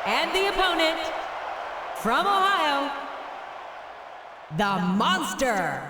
And the opponent, from Ohio, the Monster.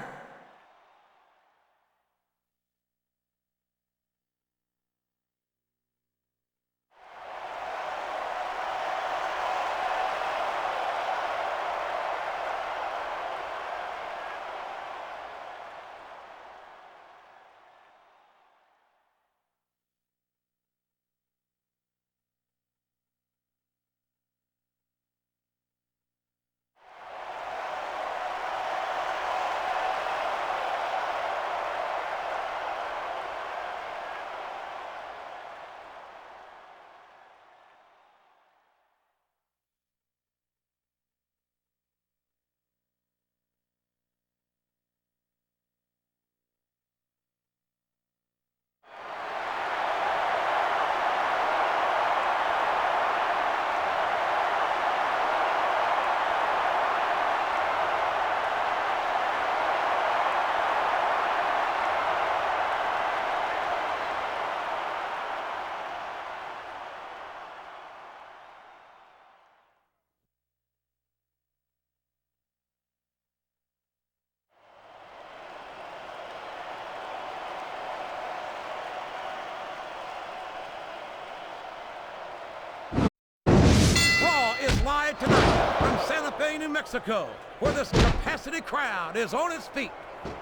Live tonight from Santa Fe, New Mexico, where this capacity crowd is on its feet.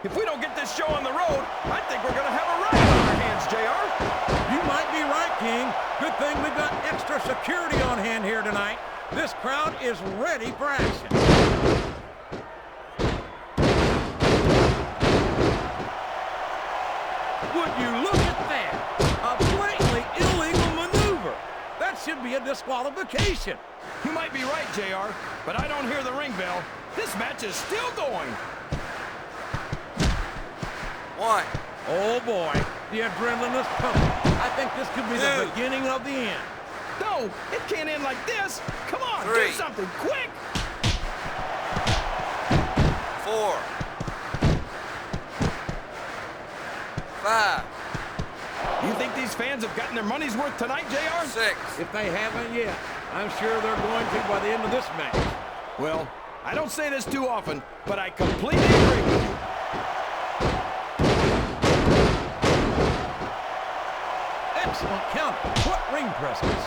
If we don't get this show on the road, I think we're going to have a riot on our hands, JR. You might be right, King. Good thing we've got extra security on hand here tonight. This crowd is ready for action. Would you look at that? A blatantly illegal maneuver. That should be a disqualification. You might be right, JR, but I don't hear the ring bell. This match is still going. One. Oh, boy. The adrenaline is pumping. I think this could be the beginning of the end. No, it can't end like this. Come on, Three. do something quick. 4. 5. You think these fans have gotten their money's worth tonight, JR? 6. If they haven't yet, I'm sure they're going to by the end of this match. Well, I don't say this too often, but I completely agree with you. Excellent counter. What ring presence.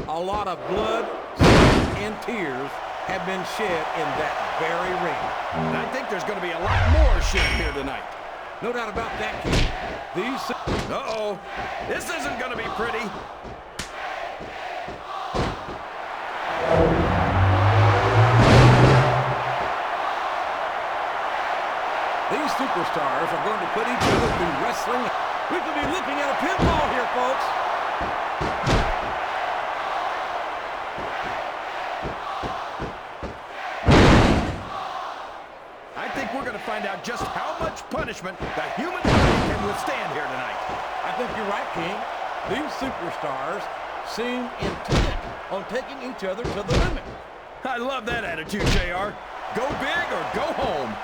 A lot of blood, sweat, and tears have been shed in that very ring. And I think there's going to be a lot more shed here tonight. No doubt about that, King. Uh-oh. This isn't going to be pretty. These superstars are going to put each other through wrestling. We could be looking at a pinfall here, folks. We're going to find out just how much punishment the human body can withstand here tonight. I think you're right, King. These superstars seem intent on taking each other to the limit. I love that attitude, JR. Go big or go home.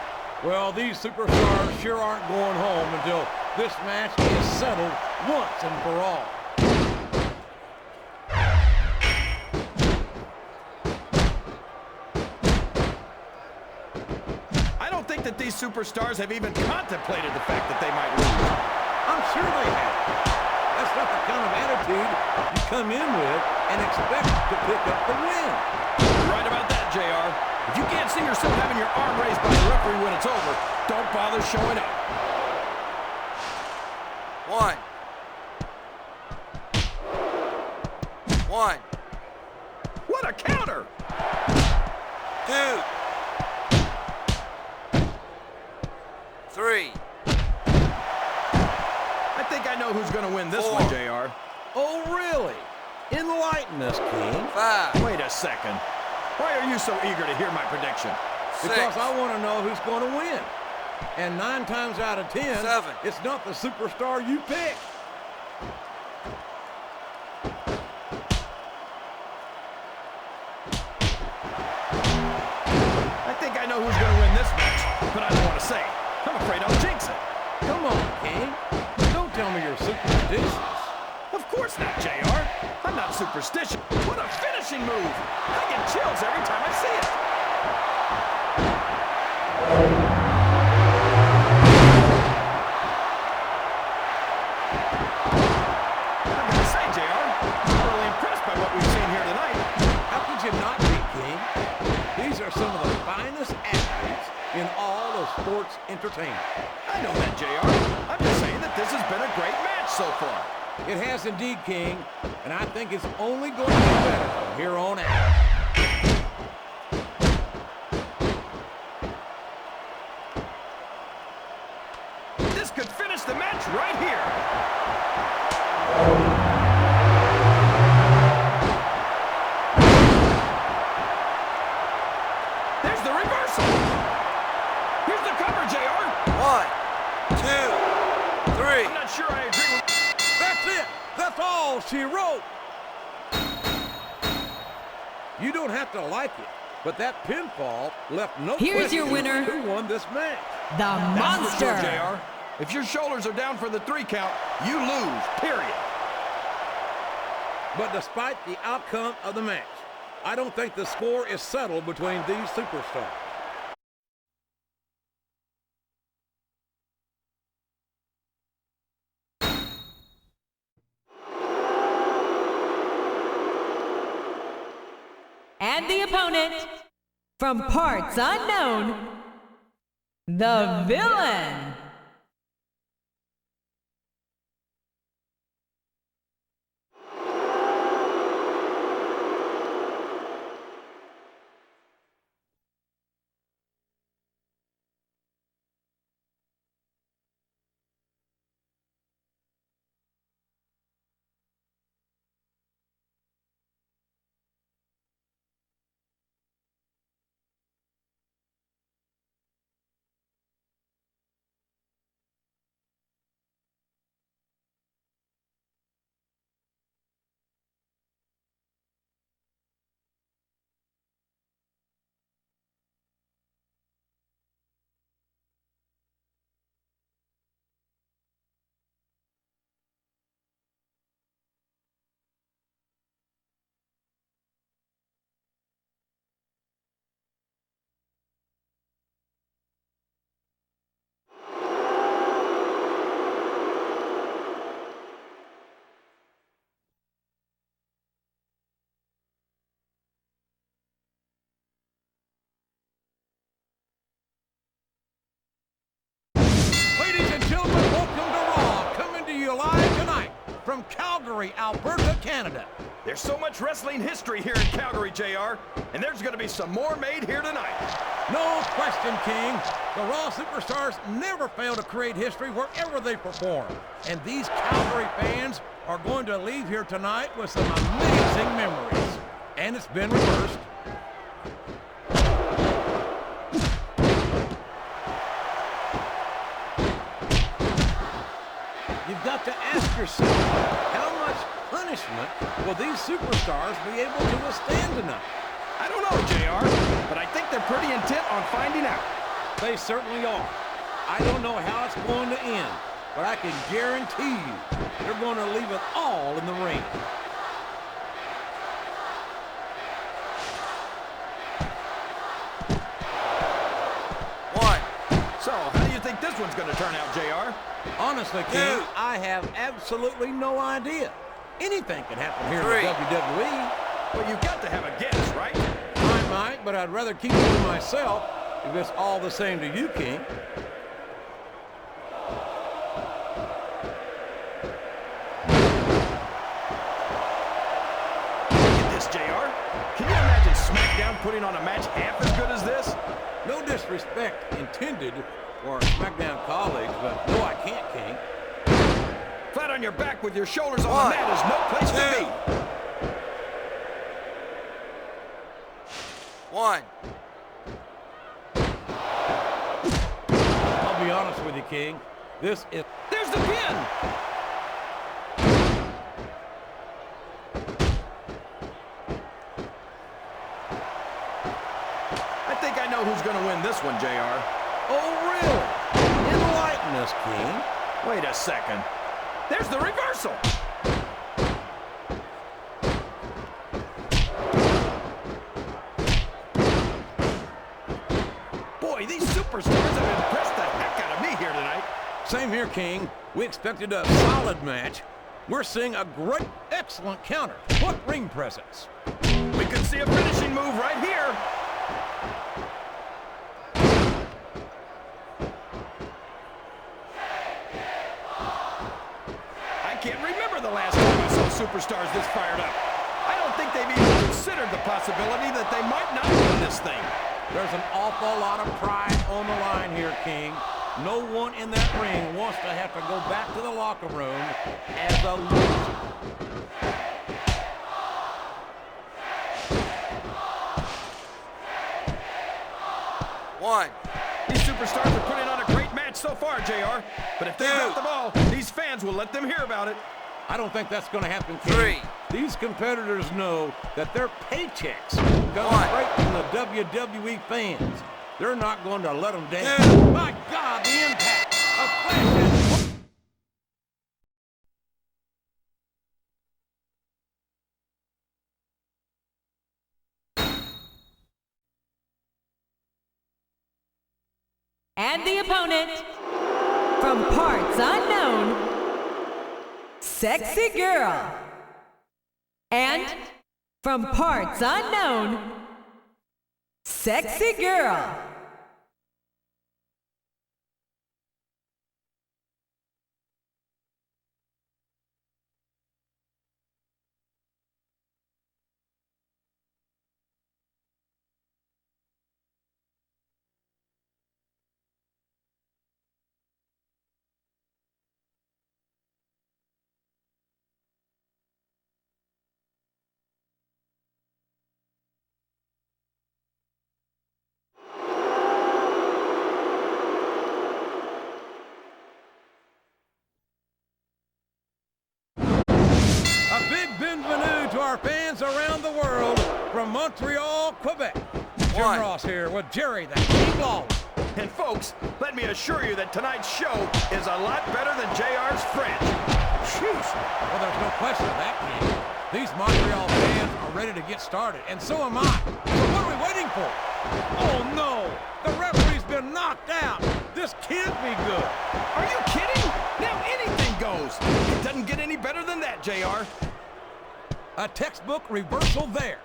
Well, these superstars sure aren't going home until this match is settled once and for all. That these superstars have even contemplated the fact that they might lose. I'm sure they have. That's not the kind of attitude you come in with and expect to pick up the win. You're right about that, JR. If you can't see yourself having your arm raised by the referee when it's over, don't bother showing up. 1. 1. What a counter! 2. 3. I think I know who's going to win this 4. one, JR. Oh, really? Enlighten us, King. 5. Wait a second. Why are you so eager to hear my prediction? 6. Because I want to know who's going to win. And 9 times out of 10, 7. It's not the superstar you pick. I think I know who's going to win this match, but I don't want to say. I'm afraid I'll jinx it. King. Don't tell me you're superstitious. Of course not, JR. I'm not superstitious. What a finishing move. I get chills every time I see it. I'm going to say, JR, I'm really impressed by what we've seen here tonight. How could you not be, King? These are some of the finest athletes in all of sports entertainment. I know that, JR. I'm just saying that this has been a great match so far. It has indeed, King, and I think it's only going to get better from here on out. This could finish the match right here. There's the reversal. Here's the cover, JR. 1, 2, 3. I'm not sure I agree with... That's it! That's all she wrote! You don't have to like it, but that pinfall left no Here's your question winner. who won this match. The That's for sure, Monster. JR. If your shoulders are down for the 3 count, you lose, period. But despite the outcome of the match, I don't think the score is settled between these superstars. And the opponent, from parts unknown, the Villain. Ladies and gentlemen, welcome to Raw, coming to you live tonight from Calgary, Alberta, Canada. There's so much wrestling history here in Calgary, JR, and there's going to be some more made here tonight. No question, King. The Raw Superstars never fail to create history wherever they perform. And these Calgary fans are going to leave here tonight with some amazing memories. And it's been reversed. You've got to ask yourself, how much punishment will these superstars be able to withstand tonight? I don't know, JR, but I think they're pretty intent on finding out. They certainly are. I don't know how it's going to end, but I can guarantee you they're going to leave it all in the ring. One, So, how do you think this one's going to turn out, JR? Honestly, King, Two. I have absolutely no idea. Anything can happen here Three. in WWE. Well, you've got to have a guess, right? I might, but I'd rather keep it to myself if it's all the same to you, King. Look at this, JR. Can you imagine SmackDown putting on a match half as good as this? No disrespect intended for our SmackDown colleagues, but no, I can't, King. Flat on your back with your shoulders on One, the mat is no place to two. be. 1, I'll be honest with you, King. This is... There's the pin. I think I know who's going to win this one, JR. Oh, really? Enlighten us, King. Wait a second. There's the reversal. Boy, these superstars have impressed the heck out of me here tonight. Same here, King. We expected a solid match. We're seeing a great, excellent counter. What ring presence? We could see a finishing move right here. I can't remember the last time I saw superstars this fired up. I don't think they've even considered the possibility that they might not win this thing. There's an awful lot of pride on the line here, King. No one in that ring wants to have to go back to the locker room as a loser. One. These superstars are putting on a great match so far, JR. But if they got the ball, these fans will let them hear about it. I don't think that's going to happen, King. 3. These competitors know that their paychecks come straight from the WWE fans. They're not going to let them down. My God, the impact of Flash. And the opponent, from parts unknown, Sexy Girl. And from parts unknown, Sexy Girl. A big bienvenue to our fans around the world from Montreal, Quebec. Jim Ross here with Jerry the King Lawler. And folks, let me assure you that tonight's show is a lot better than JR's French. Jeez. Well, there's no question of that, King. These Montreal fans are ready to get started, and so am I. So what are we waiting for? Oh, no. The referee's been knocked out. This can't be good. Are you kidding? Now anything goes. It doesn't get any better than that, JR. A textbook reversal there.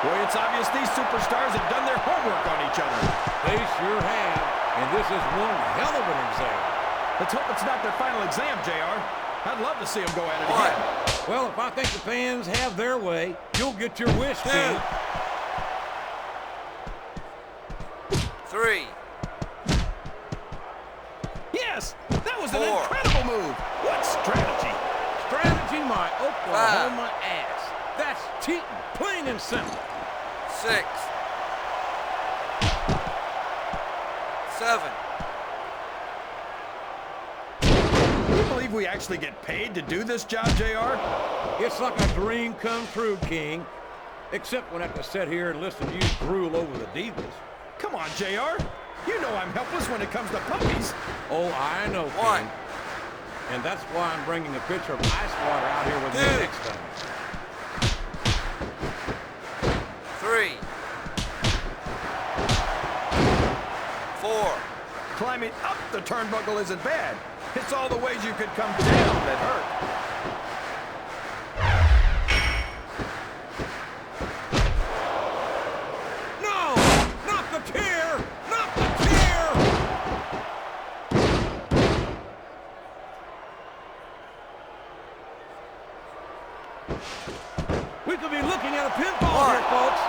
Boy, it's obvious these superstars have done their homework on each other. They sure have, and this is one hell of an exam. Let's hope it's not their final exam, JR. I'd love to see them go at it again. Well, if I think the fans have their way, you'll get your wish, King. 3. Yes, that was an 4. incredible move. What strategy? Strategy my Oklahoma ass. That's cheating, plain and simple. 6. 7. Can you believe we actually get paid to do this job, JR? It's like a dream come true, King. Except when I have to sit here and listen to you drool over the divas. Come on, JR. You know I'm helpless when it comes to puppies. Oh, I know, King. 1. And that's why I'm bringing a pitcher of ice water out here with me next time. 3. 4. Climbing up the turnbuckle isn't bad. It's all the ways you could come down that hurt. No! Not the tear! Not the tear! We could be looking at a pinfall here, folks.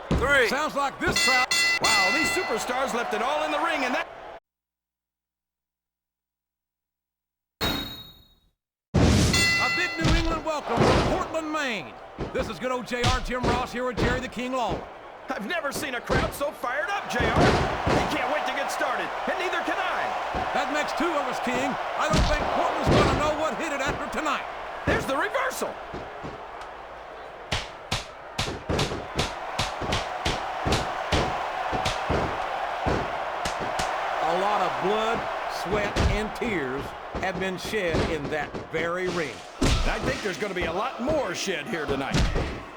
2. 3. Sounds like this crowd. Wow, these superstars left it all in the ring, and that... A big New England welcome from Portland, Maine. This is good old JR, Jim Ross here with Jerry the King Lawler. I've never seen a crowd so fired up, JR. I can't wait to get started, and neither can I. That makes 2 of us, King. I don't think Portland's going to know what hit it after tonight. There's the reversal. blood, sweat, and tears have been shed in that very ring. I think there's going to be a lot more shed here tonight.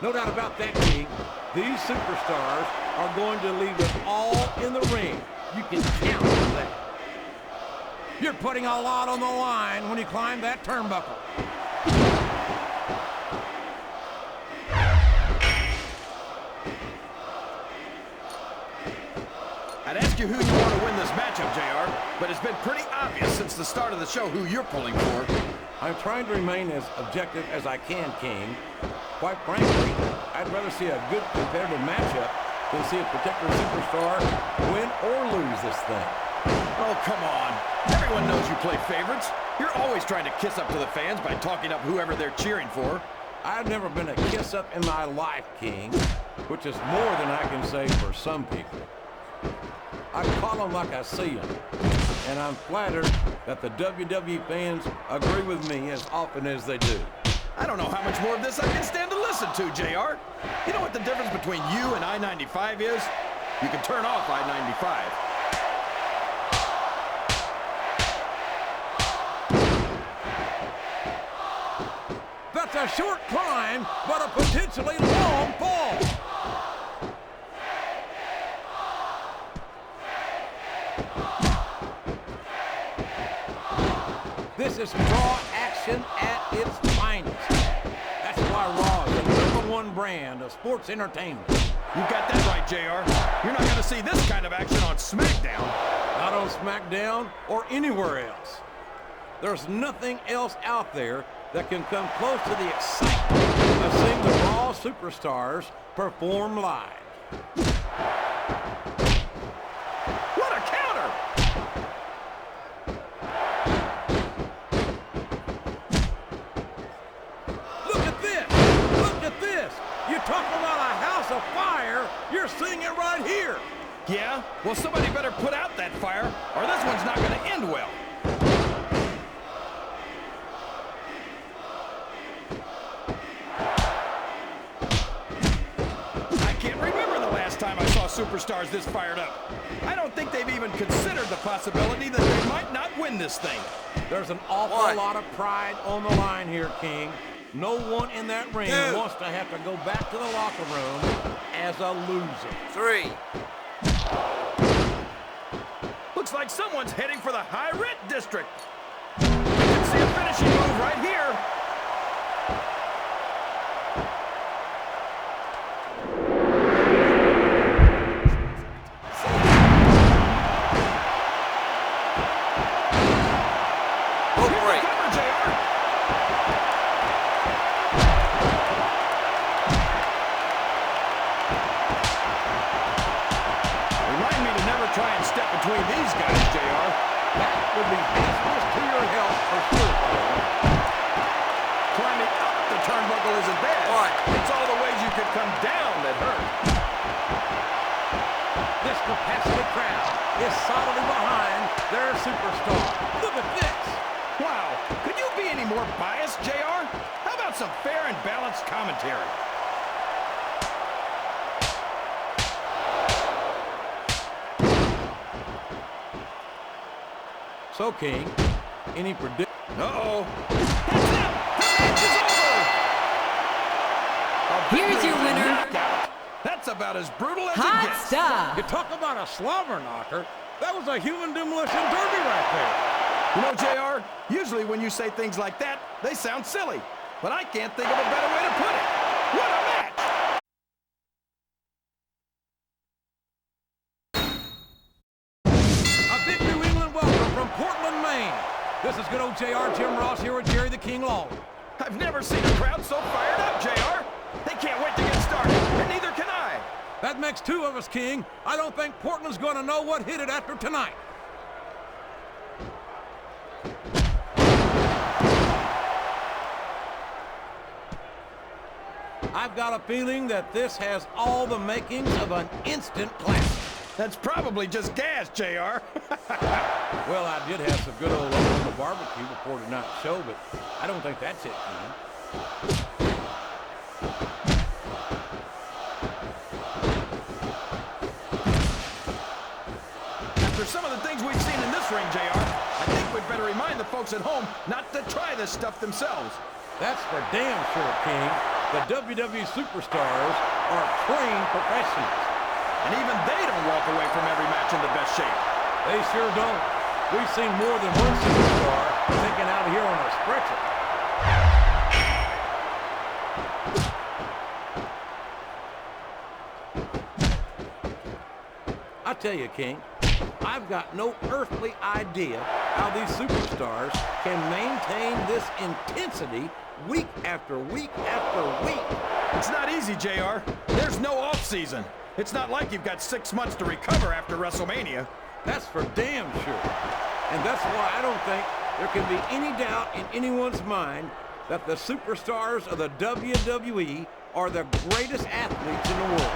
No doubt about that, King. These superstars are going to leave it all in the ring. You can count on that. You're putting a lot on the line when you climb that turnbuckle. I'd ask you who you want to win this matchup, JR, but it's been pretty obvious since the start of the show who you're pulling for. I'm trying to remain as objective as I can, King. Quite frankly, I'd rather see a good competitive matchup than see a particular superstar win or lose this thing. Oh, come on. Everyone knows you play favorites. You're always trying to kiss up to the fans by talking up whoever they're cheering for. I've never been a kiss-up in my life, King, which is more than I can say for some people. I call them like I see them, and I'm flattered that the WWE fans agree with me as often as they do. I don't know how much more of this I can stand to listen to, JR. You know what the difference between you and I-95 is? You can turn off I-95. That's a short climb, but a potentially long fall. This is Raw action at its finest. That's why Raw is the #1 brand of sports entertainment. You got that right, JR. You're not going to see this kind of action on SmackDown. Not on SmackDown or anywhere else. There's nothing else out there that can come close to the excitement of seeing the Raw superstars perform live. What a counter! Look at this! Look at this! You talk about a house of fire, you're seeing it right here! Yeah? Well, somebody better put out that fire, or this one's not going to end well. I can't remember the last time I saw superstars this fired up. I don't think they've even considered the possibility that they might not win this thing. There's an awful lot of pride on the line here, King. No one in that ring wants to have to go back to the locker room as a loser. 3. Looks like someone's heading for the high rent district. You can see a finishing move right here. Between these guys, JR. That would be hazardous to your health for sure. Climbing up the turnbuckle isn't bad. It's all the ways you could come down that hurt. This capacity crowd is solidly behind their superstar. Look at this. Wow. Could you be any more biased, JR? How about some fair and balanced commentary? So, King, any prediction? Uh-oh. That's it! The match is over! Here's your winner. That's about as brutal as it Hot gets. stuff. You talk about a slobber knocker. That was a human demolition derby right there. You know, JR, usually when you say things like that, they sound silly. But I can't think of a better way to put it. What a match! From Portland, Maine. This is good old JR Jim Ross here with Jerry the King Long. I've never seen a crowd so fired up, JR. They can't wait to get started, and neither can I. That makes 2 of us, King. I don't think Portland's going to know what hit it after tonight. I've got a feeling that this has all the makings of an instant classic. That's probably just gas, JR. Well, I did have some good old Oklahoma barbecue before tonight's show, but I don't think that's it, man. After some of the things we've seen in this ring, JR. I think we'd better remind the folks at home not to try this stuff themselves. That's for damn sure, King. The WWE superstars are trained professionals. And even they don't walk away from every match in the best shape. They sure don't. We've seen more than one superstar taken out of here on a stretcher. I tell you, King, I've got no earthly idea how these superstars can maintain this intensity week after week after week. It's not easy, JR. There's no off-season. It's not like you've got 6 months to recover after WrestleMania. That's for damn sure. And that's why I don't think there can be any doubt in anyone's mind that the superstars of the WWE are the greatest athletes in the world.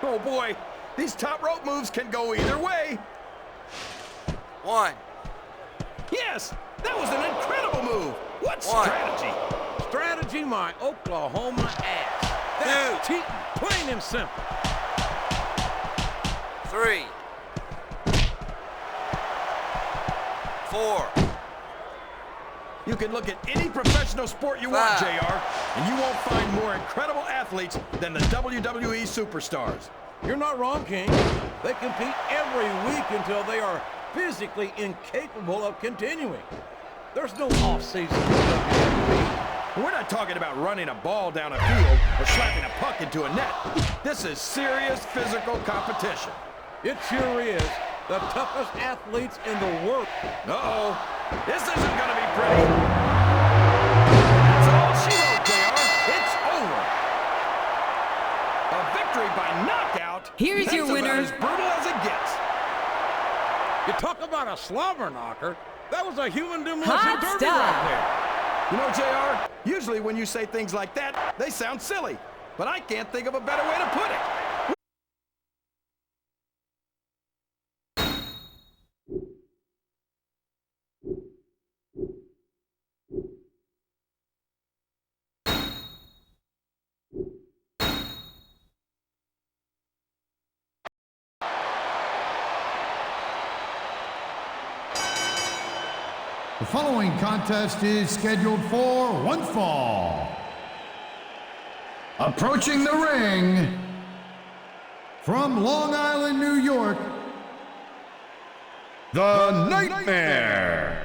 Oh boy, these top rope moves can go either way. 1, Yes, that was an incredible move. What One. strategy? Strategy, my Oklahoma ass. That's cheating, plain and simple. 3, 4, You can look at any professional sport you want, 5. JR, and you won't find more incredible athletes than the WWE superstars. You're not wrong, King. They compete every week until they are physically incapable of continuing. There's no off-season for WWE. We're not talking about running a ball down a field or slapping a puck into a net. This is serious physical competition. It sure is. The toughest athletes in the world. Uh-oh. This isn't going to be pretty. That's all she wrote, JR. It's over. A victory by knockout. Here's That's your winner. about as brutal as it gets. You talk about a slobber knocker. That was a human demolition Hot derby stuff. right there. You know, JR, usually when you say things like that, they sound silly. But I can't think of a better way to put it. The following contest is scheduled for one fall. Approaching the ring from Long Island, New York, the Nightmare.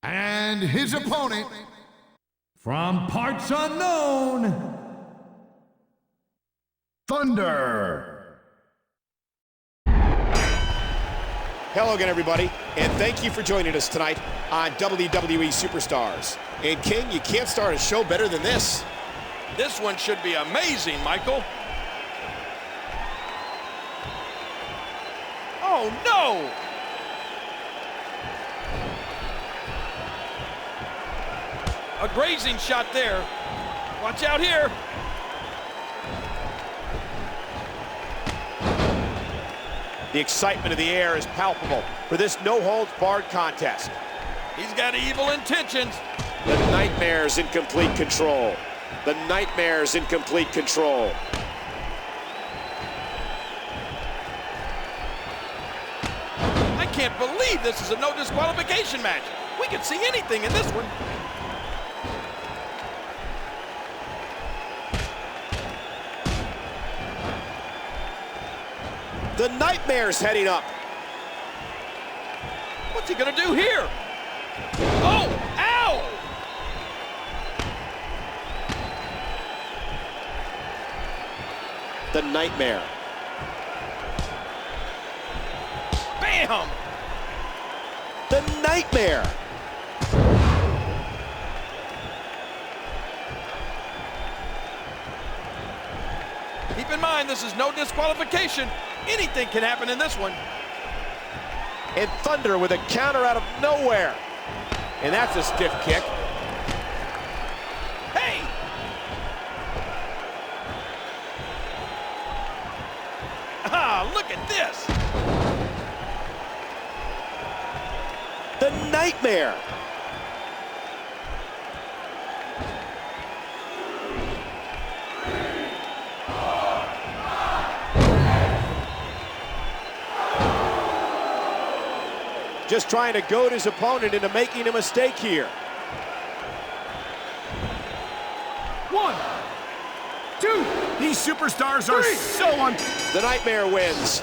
And his opponent, from parts unknown, Thunder. Hello again, everybody, and thank you for joining us tonight on WWE Superstars. And King, you can't start a show better than this. This one should be amazing, Michael. Oh, no! A grazing shot there. Watch out here. The excitement of the air is palpable for this no-holds-barred contest. He's got evil intentions. The Nightmare's in complete control. The Nightmare's in complete control. I can't believe this is a no disqualification match. We could see anything in this one. The Nightmare's heading up. What's he gonna do here? Oh, ow! The Nightmare. Bam! The Nightmare. Keep in mind, this is no disqualification. Anything can happen in this one. And Thunder with a counter out of nowhere. And that's a stiff kick. Hey! Ah, look at this! The Nightmare. Just trying to goad his opponent into making a mistake here. 1, 2. These superstars are so The Nightmare wins.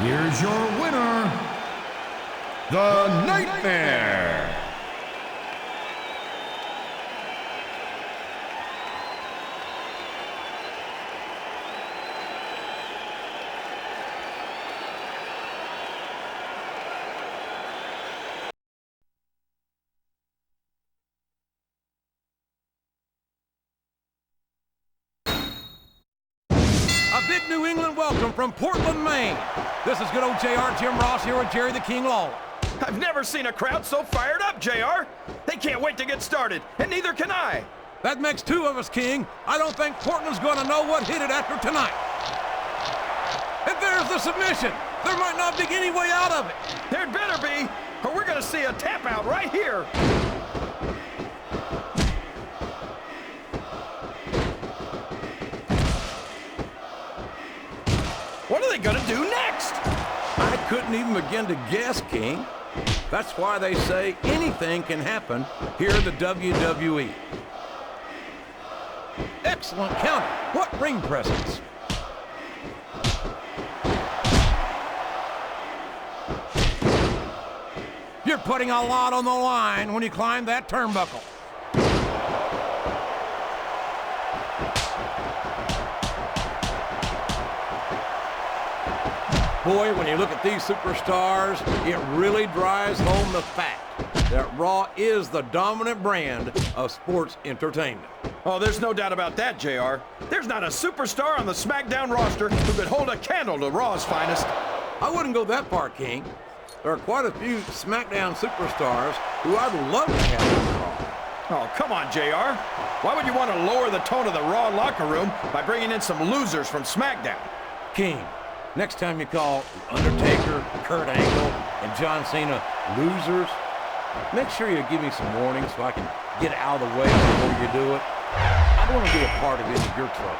Here's your winner, the Nightmare. A big New England welcome from Portland, Maine. This is good old JR Jim Ross here with Jerry the King Lawler. I've never seen a crowd so fired up, JR. They can't wait to get started, and neither can I. That makes two of us, King. I don't think Portland's going to know what hit it after tonight. And there's the submission. There might not be any way out of it. There'd better be, or we're going to see a tap out right here. What are they going to do next? I couldn't even begin to guess, King. That's why they say anything can happen here in the WWE. Excellent counter. What ring presence. You're putting a lot on the line when you climb that turnbuckle. Boy, when you look at these superstars, it really drives home the fact that Raw is the dominant brand of sports entertainment. Oh, there's no doubt about that, JR. There's not a superstar on the SmackDown roster who could hold a candle to Raw's finest. I wouldn't go that far, King. There are quite a few SmackDown superstars who I'd love to have on Raw. Oh, come on, JR. Why would you want to lower the tone of the Raw locker room by bringing in some losers from SmackDown? King, next time you call The Undertaker, Kurt Angle, and John Cena losers, make sure you give me some warning so I can get out of the way before you do it. I don't want to be a part of any of your trouble.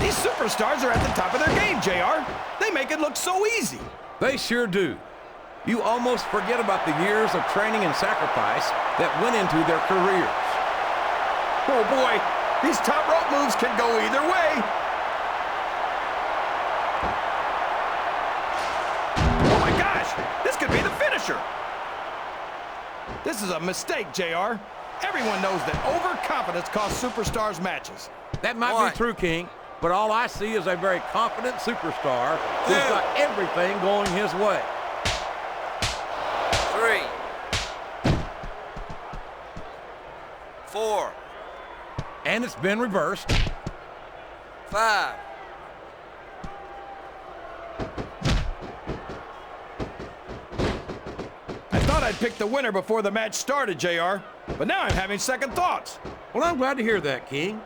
These superstars are at the top of their game, JR. They make it look so easy. They sure do. You almost forget about the years of training and sacrifice that went into their careers. Oh boy, these top rope moves can go either way. Oh my gosh, this could be the finisher. This is a mistake, JR. Everyone knows that overconfidence costs superstars matches. That might be true, King, but all I see is a very confident superstar who's got everything going his way. 3, 4, And it's been reversed. 5. I thought I'd pick the winner before the match started, JR, but now I'm having second thoughts. Well, I'm glad to hear that, King.